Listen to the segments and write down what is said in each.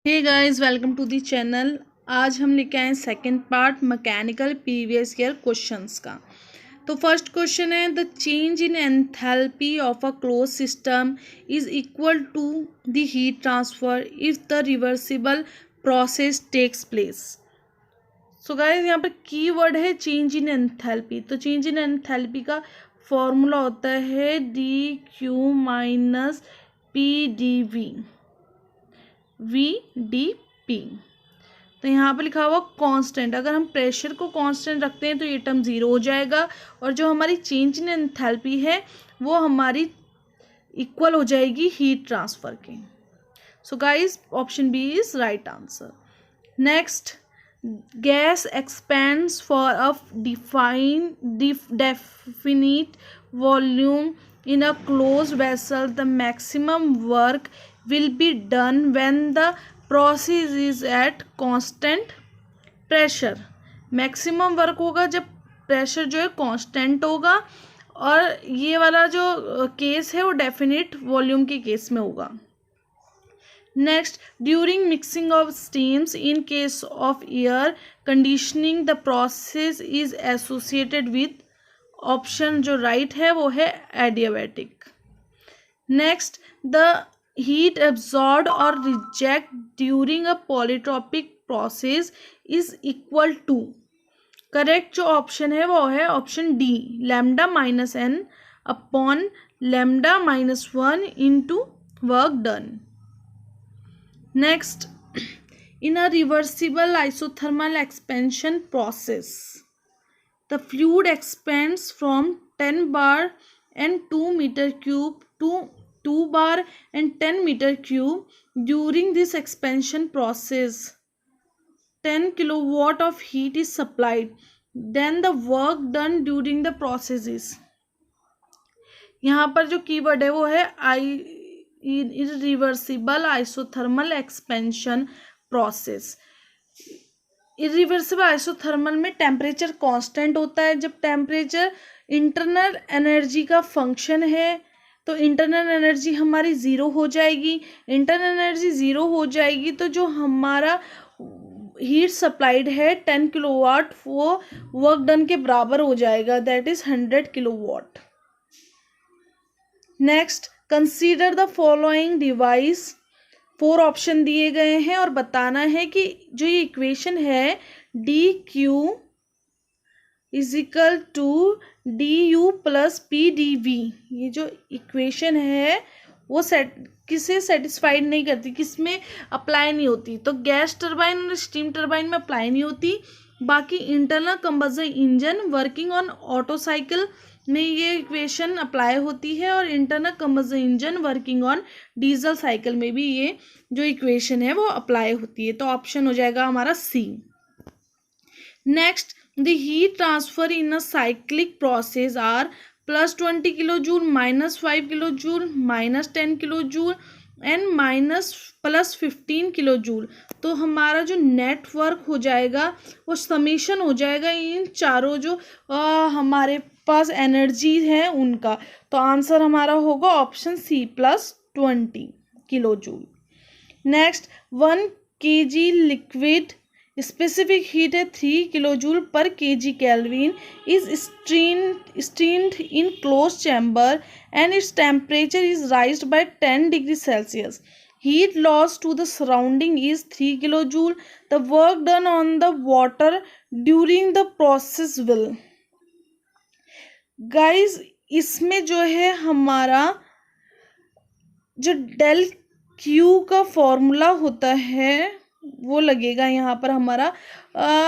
Hey guys, welcome to the channel. आज हम लेके आए second part mechanical previous year questions का। तो फर्स्ट क्वेश्चन है, the change in enthalpy of a close system is equal to the heat transfer if the reversible process takes place. So guys, यहाँ पर keyword है change in enthalpy. तो change in enthalpy का formula होता है D Q minus P D V P. तो यहाँ पर लिखा हुआ कांस्टेंट, अगर हम प्रेशर को कांस्टेंट रखते हैं तो ये टर्म ज़ीरो हो जाएगा और जो हमारी चेंज इन एंथैल्पी है वो हमारी इक्वल हो जाएगी हीट ट्रांसफ़र के। So guys, option B is right answer. Next, gas expands for a definite volume in a closed vessel. The maximum work will be done when the process is at constant pressure. Maximum work होगा जब pressure जो है constant होगा, और ये वाला जो case है वो डेफिनिट वॉल्यूम के केस में होगा। Next, during mixing of steams in case of air conditioning, the process is associated with option जो राइट है वो है adiabatic. Next, the heat absorb और reject during a polytropic process is equal to, correct जो option है वो है option d, lambda minus n upon lambda minus one into work done. Next, in a reversible isothermal expansion process, the fluid expands from 10 bar and 2 meter cube to 2 bar and 10 meter cube. During this expansion process, 10 kilowatt of heat is supplied. Then the work done during the process is, यहाँ पर जो keyword है वो है irreversible isothermal expansion process. Irreversible isothermal में temperature constant होता है। जब टेम्परेचर इंटरनल एनर्जी का फंक्शन है तो इंटरनल एनर्जी हमारी ज़ीरो हो जाएगी। इंटरनल एनर्जी ज़ीरो हो जाएगी तो जो हमारा हीट सप्लाइड है 10 किलोवाट वो वर्क डन के बराबर हो जाएगा, that is 100 kilowatt. Next, consider the following device. 4 option दिए गए हैं और बताना है कि जो ये इक्वेशन है D Q equal to D U plus P D V, ये जो इक्वेशन है वो किसे सेटिस्फाइड नहीं करती, किसमें अप्लाई नहीं होती। तो गैस टरबाइन और स्टीम टरबाइन में अप्लाई नहीं होती। बाकी internal combustion engine working on auto cycle में ये इक्वेशन अप्लाई होती है, और internal combustion engine working on diesel cycle में भी ये जो इक्वेशन है वो अप्लाई होती है। तो ऑप्शन हो जाएगा हमारा c. Next, the heat transfer in a cyclic process are plus 20 kilo joule, minus 5 kilo joule, minus 10 kilo joule and minus plus 15 kilo joule. तो हमारा जो नेटवर्क हो जाएगा वो समीशन हो जाएगा इन चारों जो हमारे पास एनर्जी है उनका। तो आंसर हमारा होगा option C, plus 20 kilo joule. Next, 1 kg liquid specific heat है 3 किलो जूल पर kg kelvin, is steamed in close chamber and its temperature is raised by 10 degree Celsius. Heat loss to the surrounding is 3 kilojoule. The work done on the water during the process will. Guys, इसमें जो है हमारा जो del Q का formula होता है वो लगेगा यहाँ पर हमारा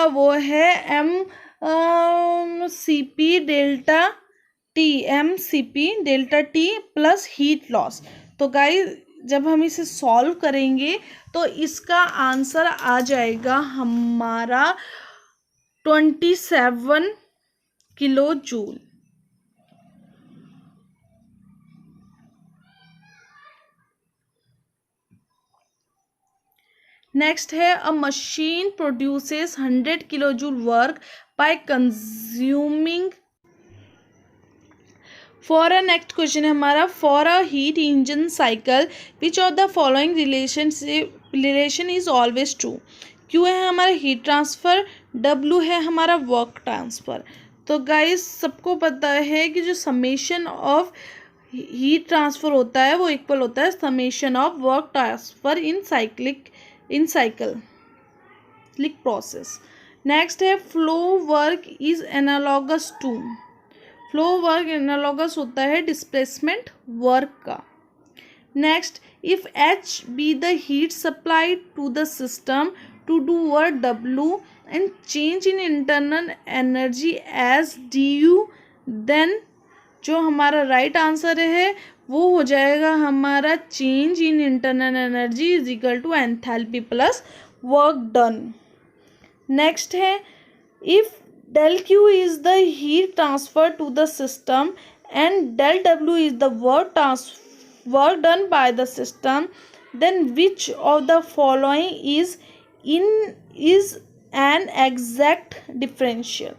वो है CP delta T, CP delta T plus heat loss. तो गाइस, जब हम इसे सॉल्व करेंगे तो इसका आंसर आ जाएगा हमारा 27 किलो जूल। नेक्स्ट है, अ machine produces 100 kilo joule work by consuming for a next question है हमारा, for a heat engine cycle which of the following relation is always true. Q है हमारा हीट ट्रांसफ़र, डब्ल्यू है हमारा work transfer. तो guys सबको पता है कि जो समेशन ऑफ हीट ट्रांसफ़र होता है वो इक्वल होता है summation of work transfer in cycle process. Next है flow work is analogous to. Flow work analogous होता है डिस्प्लेसमेंट वर्क का। Next, if h be the heat supply to the system to do work डब्ल्यू and change in internal energy as d u, then जो हमारा right answer है वो हो जाएगा हमारा change in internal energy is equal to enthalpy plus work done. Next है, if del Q is the heat transfer to the system and del W is the work done by the system, then which of the following is an exact differential।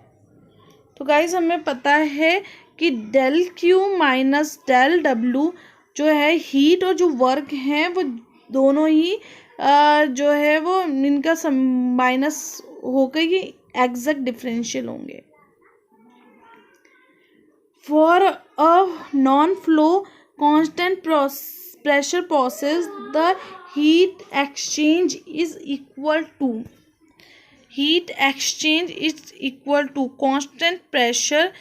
तो guys हमें पता है कि del Q minus del W जो है heat और जो work हैं वो दोनों ही जो है वो इनका माइनस होकर ही एग्जैक्ट डिफरेंशियल होंगे। For a non flow constant pressure process the heat exchange is equal to constant pressure.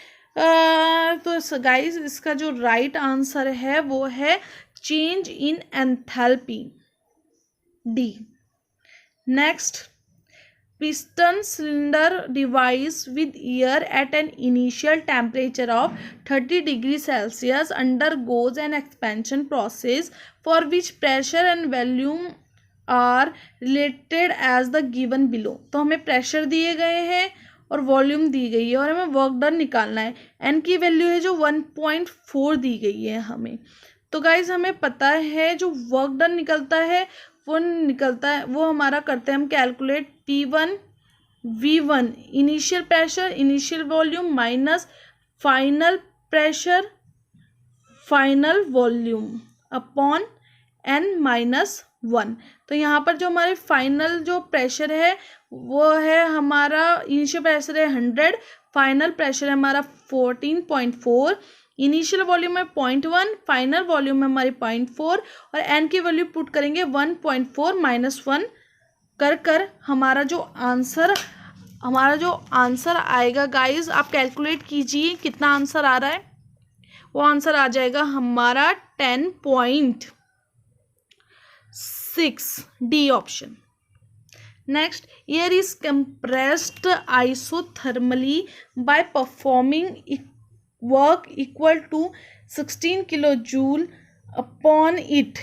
तो गाइस इसका जो राइट आंसर है वो है change in enthalpy, D. Next, piston cylinder device with air at an initial temperature of 30 degrees Celsius undergoes an expansion process for which pressure and volume are related as the given below। तो हमें pressure दिए गए हैं और volume दी गई है और हमें वर्क डन निकालना है। एन की वैल्यू है जो 1.4 दी गई है हमें। तो गाइज हमें पता है जो वर्क डन निकलता है वो हमारा करते हैं हम calculate P1 V1 initial pressure initial volume minus final pressure final volume upon n-1। तो यहाँ पर जो हमारे फाइनल जो प्रेशर है वो है हमारा इनिशियल प्रेशर है 100, फाइनल प्रेशर है हमारा 14.4, इनिशियल वॉल्यूम है 0.1, फाइनल वॉल्यूम है हमारी 0.4 और एन की वैल्यू पुट करेंगे 1.4 माइनस 1 कर हमारा जो आंसर आएगा गाइस आप कैलकुलेट कीजिए कितना आंसर आ रहा है। वो आंसर आ जाएगा हमारा 10.6, D option. Next, air is compressed isothermally by performing work equal to 16 kilo joule upon it,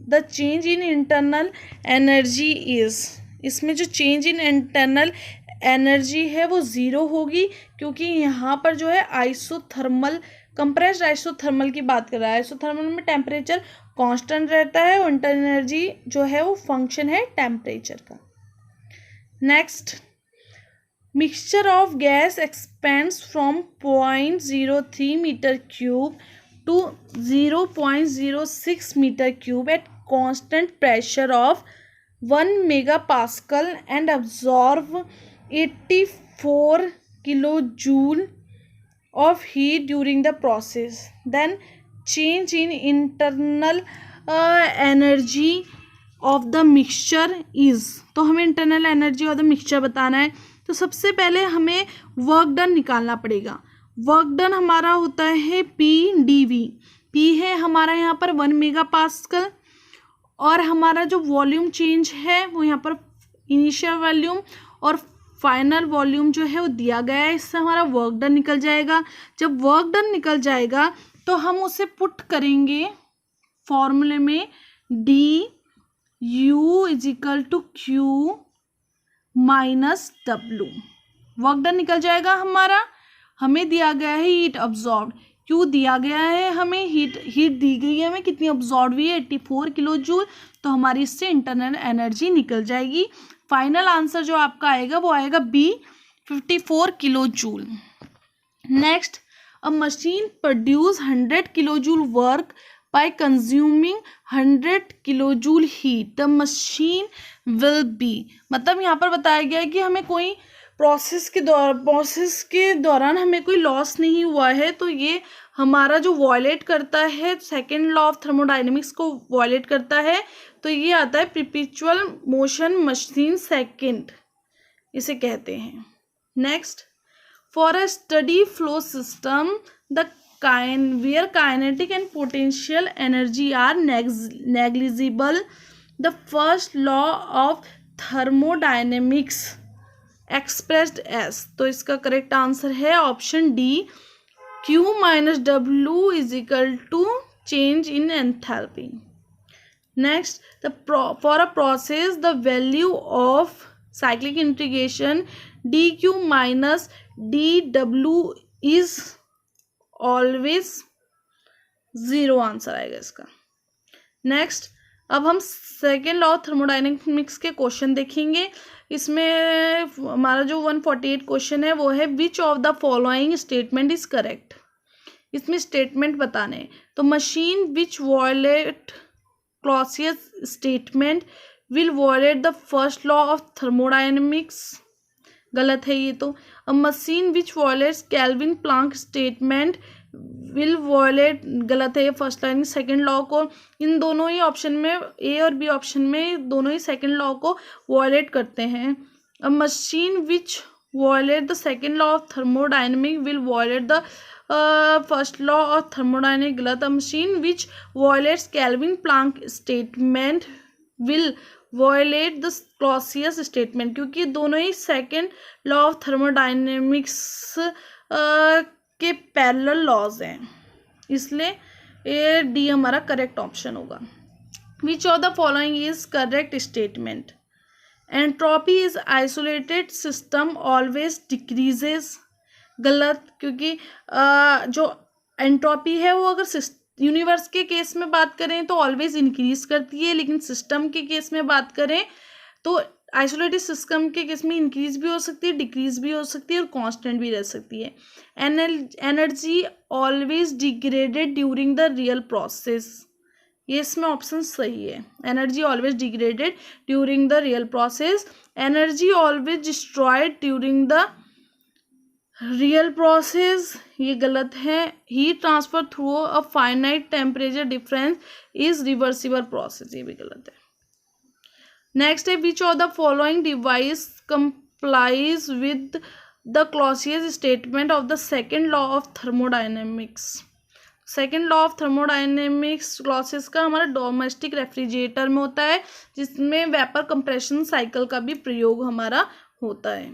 the change in internal energy is. इसमें जो चेंज इन इंटरनल एनर्जी है वो ज़ीरो होगी क्योंकि यहाँ पर जो है आइसोथर्मल कंप्रेस्ड आइसोथर्मल की बात कर रहा है। आइसोथर्मल में टेम्परेचर कांस्टेंट रहता है और इंटरनल एनर्जी जो है वो फंक्शन है टेम्परेचर का। Next, mixture of gas expands from 0.03 metre cube to 0.06 metre cube at constant pressure of 1 megapascal and absorb 84 kilojoule of heat during the process, then change in internal energy of the mixture is। तो हमें internal energy of the mixture बताना है। तो सबसे पहले हमें work done निकालना पड़ेगा। वर्क डन हमारा होता है PdV। P है हमारा यहाँ पर 1 megapascal और हमारा जो वॉल्यूम चेंज है वो यहाँ पर इनिशियल वॉल्यूम और फाइनल वॉल्यूम जो है वो दिया गया है। इससे हमारा वर्क डन निकल जाएगा। जब वर्क डन निकल जाएगा तो हम उसे पुट करेंगे फॉर्मूले में D U is equal to Q minus W. Work done निकल जाएगा हमारा। हमें दिया गया है हीट अब्जॉर्ब, क्यू दिया गया है हमें हीट दी गई है हमें कितनी अब्जॉर्ब हुई है 84 किलो जूल। तो हमारी इससे इंटरनल एनर्जी निकल जाएगी। फाइनल आंसर जो आपका आएगा वो आएगा B 54 kilo joule. Next, A machine produce 100 kilojoule work by consuming 100 kilojoule heat. The machine will be, मतलब यहाँ पर बताया गया है कि हमें कोई प्रोसेस के दौरान हमें कोई लॉस नहीं हुआ है, तो ये हमारा जो वॉयलेट करता है सेकेंड लॉ ऑफ थर्मोडाइनमिक्स को वॉयलेट करता है, तो ये आता है परपेचुअल मोशन मशीन सेकेंड, इसे कहते हैं. Next, for a steady flow system the where kinetic and potential energy are negligible, the first law of thermodynamics expressed as, तो इसका करेक्ट आंसर है option D, Q minus W is equal to change in enthalpy. Next, for a process the value of cyclic integration dq minus dw is always 0 answer आएगा इसका. Next, अब हम second law of thermodynamics के question देखेंगे. इसमें हमारा जो 148 question है वो है which of the following statement is correct. इसमें स्टेटमेंट बताने, तो machine which violate Clausius statement will violate the first law of thermodynamics, गलत है ये तो. A machine which violates Kelvin Planck statement will violate, गलत है ये फर्स्ट लाइन सेकंड लॉ को. इन दोनों ही ऑप्शन में, ए और बी ऑप्शन में, दोनों ही सेकंड लॉ को वॉयलेट करते हैं. A machine which violate the second law of thermodynamic will violate the first law of thermodynamic, गलत. A machine which violates Kelvin Planck statement will violate the Clausius statement, क्योंकि दोनों ही second law of thermodynamics के parallel laws हैं, इसलिए a d हमारा correct option होगा. Which of the following is correct statement. Entropy is isolated system always decreases, गलत, क्योंकि जो एंट्रोपी है वो अगर यूनिवर्स के केस में बात करें तो ऑलवेज इंक्रीज करती है, लेकिन सिस्टम के केस में बात करें तो आइसोलेटेड सिस्टम के केस में इंक्रीज भी हो सकती है, डिक्रीज भी हो सकती है और कांस्टेंट भी रह सकती है. Energy always degraded during the real process, ये इसमें ऑप्शन सही है. Energy always degraded during the real process. Energy always destroyed during the real process, ये गलत है. Heat transfer through a finite temperature difference is reversible process, ये भी गलत है. नेक्स्ट है which of the following device complies with the Clausius statement of the second law of thermodynamics. Second law of thermodynamics Clausius का हमारा domestic refrigerator में होता है, जिसमें वेपर कंप्रेशन साइकिल का भी प्रयोग हमारा होता है.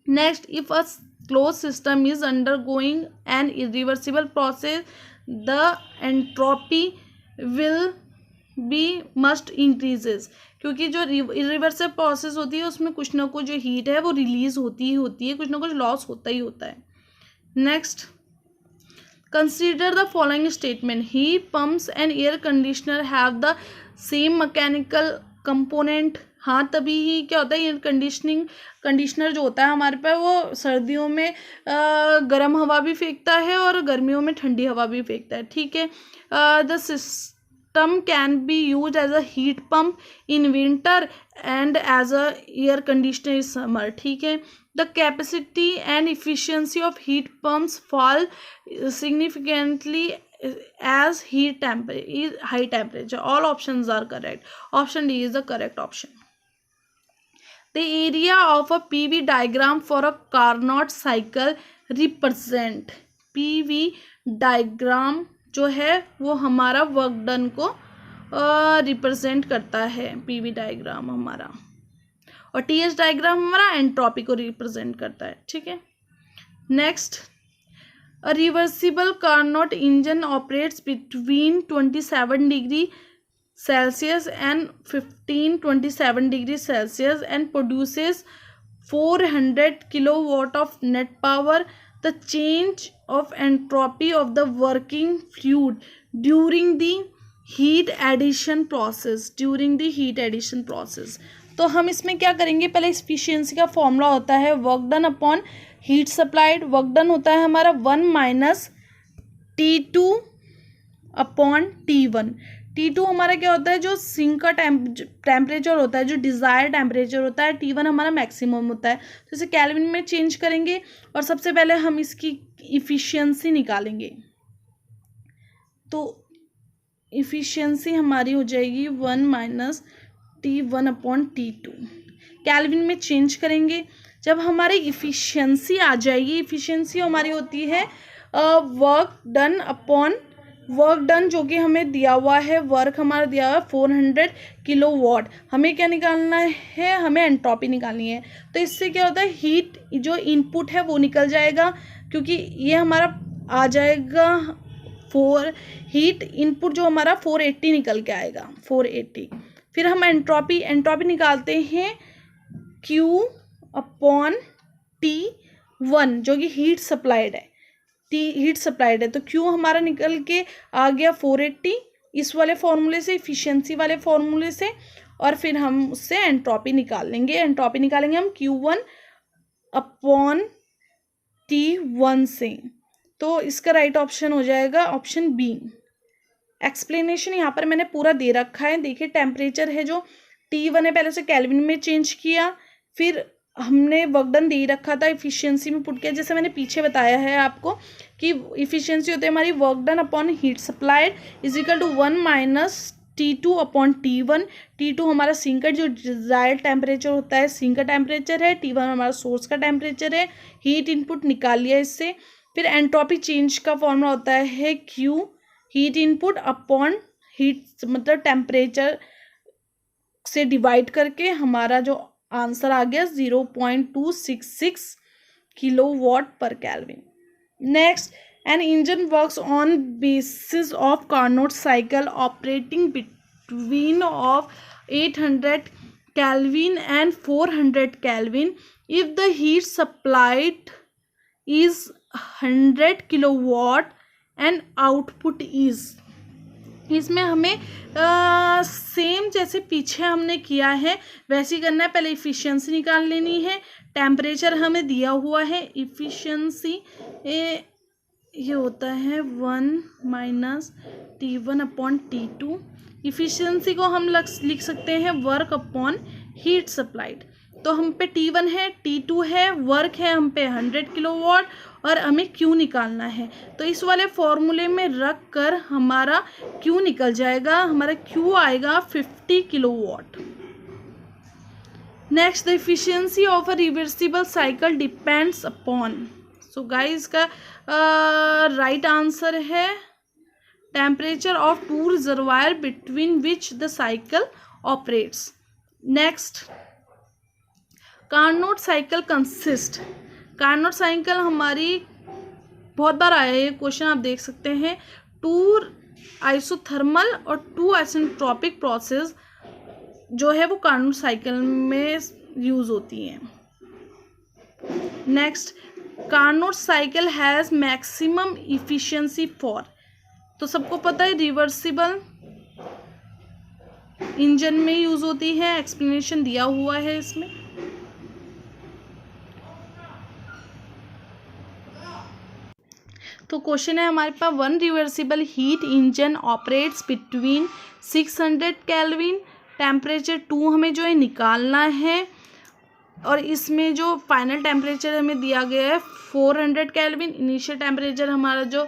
Next, if a closed system is undergoing an irreversible process, the entropy will be must increases, क्योंकि जो irreversible process होती है उसमें कुछ ना कुछ जो हीट है वो रिलीज होती ही होती है, कुछ ना कुछ लॉस होता ही होता है. Next, consider the following statement. Heat pumps and air conditioner have the same mechanical component. हाँ, तभी ही क्या होता है, एयर कंडीशनर जो होता है हमारे पास वो सर्दियों में गर्म हवा भी फेंकता है और गर्मियों में ठंडी हवा भी फेंकता है, ठीक है. The system can be use as a heat pump in winter and as a air conditioner in summer, ठीक है. The capacity and efficiency of heat pumps fall significantly as high temperature. All options are correct. Option D is the correct option. The area of a PV diagram for a Carnot cycle represent. PV diagram जो है वो हमारा work done को represent करता है, PV diagram हमारा, और TH diagram हमारा एंट्रोपी को रिप्रेजेंट करता है, ठीक है. Next, a reversible Carnot engine operates between 27 degree Celsius and 27 degree Celsius and produces 400 kilowatt of net power. The change of entropy of the working fluid during the heat addition process. तो हम इसमें क्या करेंगे, पहले efficiency का formula होता है work done upon heat supplied. Work done होता है हमारा 1 minus T2 upon T1। T2 हमारा क्या होता है, जो सिंक का टेम्परेचर होता है, जो डिज़ायर टेम्परेचर होता है। T1 हमारा मैक्सिमम होता है। तो इसे केल्विन में चेंज करेंगे और सबसे पहले हम इसकी इफ़िशियंसी निकालेंगे। तो इफ़िशियंसी हमारी हो जाएगी 1 minus T1 upon T2। Kelvin में चेंज करेंगे। जब हमारी इफ़िशियंसी आ जाएगी, इफ़िशियंसी हमारी होती है work done upon work done, जो कि हमें दिया हुआ है, वर्क हमारा दिया हुआ है 400 किलोवाट। हमें क्या निकालना है, हमें एंट्रोपी निकालनी है। तो इससे क्या होता है, हीट जो इनपुट है वो निकल जाएगा, क्योंकि ये हमारा आ जाएगा हीट इनपुट जो हमारा 480 निकल के आएगा, 480। फिर हम एंट्रोपी निकालते हैं Q अपॉन T1, जो कि हीट सप्लाइड है। तो Q हमारा निकल के आ गया 480 इस वाले फॉर्मूले से, इफिशियंसी वाले फॉर्मूले से, और फिर हम उससे एंट्रोपी निकालेंगे हम Q1 अपॉन T1 से। तो इसका राइट ऑप्शन हो जाएगा ऑप्शन बी। एक्सप्लेनेशन यहाँ पर मैंने पूरा दे रखा है। देखिए टेम्परेचर है जो T1 है, पहले उसे केल्विन में चेंज किया, फिर हमने वर्क डन दे ही रखा था, इफिशियंसी में पुट किया, जैसे मैंने पीछे बताया है आपको कि इफिशियंसी होती है हमारी work done upon heat supplied is equal to 1 minus T2 upon T1। T2 हमारा सिंक का जो डिजायर्ड टेम्परेचर होता है, सिंक का टेम्परेचर है। T1 हमारा सोर्स का टेम्परेचर है। हीट इनपुट निकाल लिया इससे। फिर एंट्रोपी चेंज का फॉर्मूला होता है Q, heat input upon heat मतलब टेम्परेचर से डिवाइड करके हमारा जो आंसर आ गया 0.266 किलोवाट पर kelvin. Next, an engine works on basis of Carnot cycle operating between of 800 Kelvin and 400 Kelvin if the heat supplied is 100 kilowatt and output is। इसमें हमें सेम जैसे पीछे हमने किया है वैसे ही करना है। पहले इफ़िशियंसी निकाल लेनी है। टेम्परेचर हमें दिया हुआ है, इफ़िशियंसी ये होता है 1 minus T1 upon T2। Efficiency को हम लिख सकते हैं वर्क अपॉन हीट सप्लाइड। तो हम पे T1 है, T2 है, वर्क है हम पे 100 किलोवाट और हमें Q निकालना है। तो इस वाले फॉर्मूले में रख कर हमारा Q निकल जाएगा। हमारा Q आएगा 50 kilowatt. Next, the efficiency of a reversible cycle depends upon. So guys का राइट आंसर है temperature of two reservoir between which the cycle operates. Next, Carnot cycle consist. Carnot cycle हमारी बहुत बार आया है ये क्वेश्चन, आप देख सकते हैं। 2 आइसोथर्मल और 2 आइसेंट्रोपिक प्रोसेस जो है वो कार्नोट साइकिल में यूज होती हैं। Next, Carnot cycle has maximum efficiency for. तो सबको पता है रिवर्सिबल इंजन में यूज होती है। एक्सप्लेनेशन दिया हुआ है इसमें। तो क्वेश्चन है हमारे पास, 1 reversible heat engine operates between 600 kelvin. Temperature 2 हमें जो है निकालना है और इसमें जो फाइनल टेम्परेचर हमें दिया गया है 400 केल्विन। इनिशियल टेम्परेचर हमारा जो